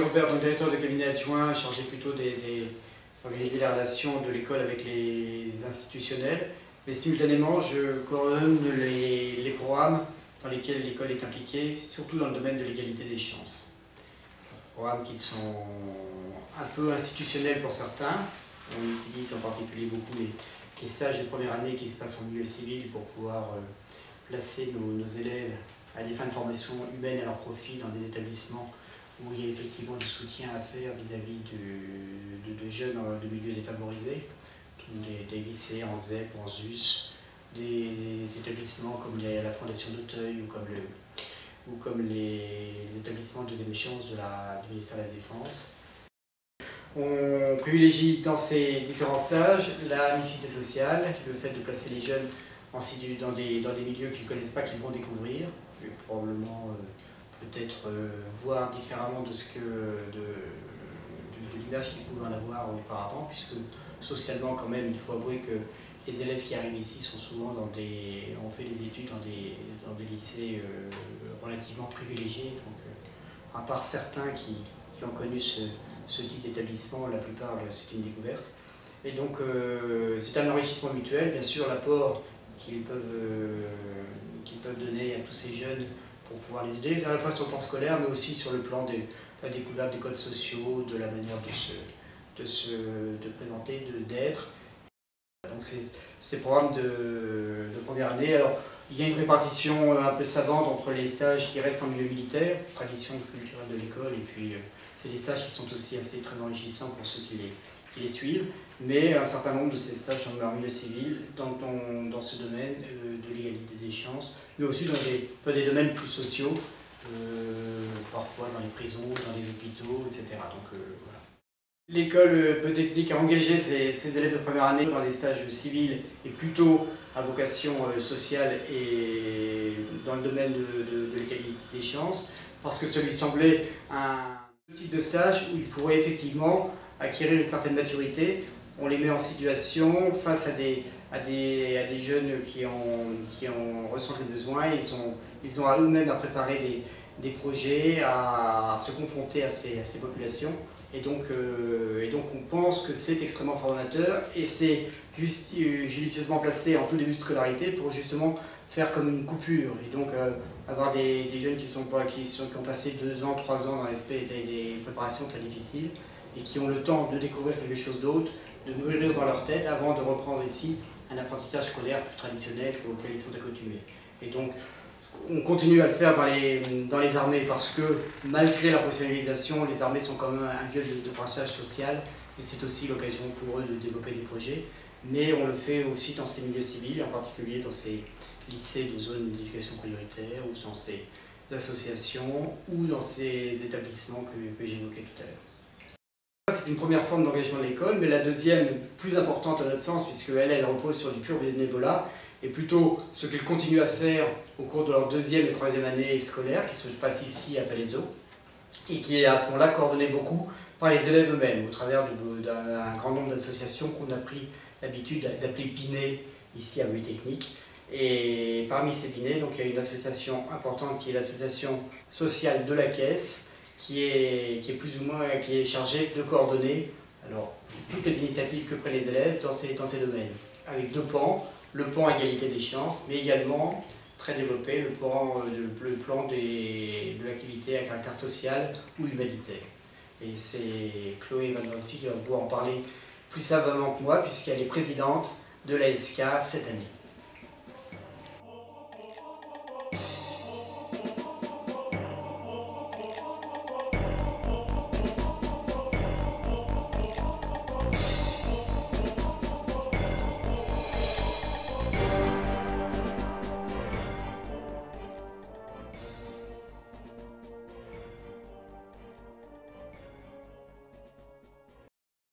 Robert, donc directeur de cabinet adjoint, chargé plutôt d'organiser les relations de l'école avec les institutionnels. Mais simultanément, je coordonne les programmes dans lesquels l'école est impliquée, surtout dans le domaine de l'égalité des chances. Programmes qui sont un peu institutionnels pour certains. On utilise en particulier beaucoup les stages de première année qui se passent en milieu civil pour pouvoir placer nos élèves à des fins de formation humaine à leur profit dans des établissements où il y a effectivement du soutien à faire vis-à-vis de jeunes de milieux défavorisés, des lycées en ZEP, en ZUS, des établissements comme la Fondation d'Auteuil ou comme les établissements de deuxième chance du ministère de la Défense. On privilégie dans ces différents stages la mixité sociale, le fait de placer les jeunes dans des milieux qu'ils ne connaissent pas, qu'ils vont découvrir, probablement peut-être voir différemment de l'image qu'ils pouvaient en avoir auparavant, puisque socialement quand même, il faut avouer que les élèves qui arrivent ici sont souvent ont fait des études dans des lycées relativement privilégiés, donc à part certains qui ont connu ce type d'établissement, la plupart c'est une découverte. Et donc c'est un enrichissement mutuel, bien sûr l'apport qu'ils peuvent donner à tous ces jeunes pour pouvoir les aider, à la fois sur le plan scolaire, mais aussi sur le plan de la découverte des codes sociaux, de la manière de présenter, d'être. Donc ces programmes de première année. Alors, il y a une répartition un peu savante entre les stages qui restent en milieu militaire, tradition culturelle de l'école, et puis c'est des stages qui sont aussi assez très enrichissants pour ceux qui les suivent, mais un certain nombre de ces stages sont en milieu civil, dans ce domaine de l'égalité des chances, mais aussi dans des domaines plus sociaux, parfois dans les prisons, dans les hôpitaux, etc. Donc, voilà. L'école Polytechnique a engagé ses élèves de première année dans des stages civils et plutôt à vocation sociale et dans le domaine de l'égalité des chances, parce que celui semblait un type de stage où ils pourraient effectivement acquérir une certaine maturité. On les met en situation face à des jeunes qui ressentent le besoin. Ils ont à eux-mêmes à préparer des projets, à se confronter à ces populations. Et donc on pense que c'est extrêmement formateur et c'est judicieusement placé en tout début de scolarité pour justement faire comme une coupure et donc avoir des jeunes qui ont passé 2 ans, 3 ans dans des préparations très difficiles et qui ont le temps de découvrir quelque chose d'autre, de mûrir dans leur tête avant de reprendre ici un apprentissage scolaire plus traditionnel auquel ils sont accoutumés. Et donc on continue à le faire dans les armées parce que malgré la professionnalisation, les armées sont quand même un lieu de brassage social et c'est aussi l'occasion pour eux de développer des projets. Mais on le fait aussi dans ces milieux civils, en particulier dans ces lycées de zones d'éducation prioritaire ou dans ces associations ou dans ces établissements que j'évoquais tout à l'heure. C'est une première forme d'engagement de l'école, mais la deuxième, plus importante à notre sens, puisqu'elle repose sur du pur bénévolat, et plutôt ce qu'ils continuent à faire au cours de leur 2e et 3e année scolaire, qui se passe ici à Palaiseau, et qui est à ce moment-là coordonné beaucoup par les élèves eux-mêmes, au travers d'un grand nombre d'associations qu'on a pris l'habitude d'appeler PINE ici à Polytechnique. Et parmi ces PINE, donc, il y a une association importante qui est l'association sociale de la Caisse, qui est chargée de coordonner toutes les initiatives que prennent les élèves dans ces domaines, avec 2 pans. Le pan égalité des chances, mais également, très développé, le plan de l'activité à caractère social ou humanitaire. Et c'est Chloé Van Donfi qui va pouvoir en parler plus savamment que moi, puisqu'elle est présidente de l'ASK cette année.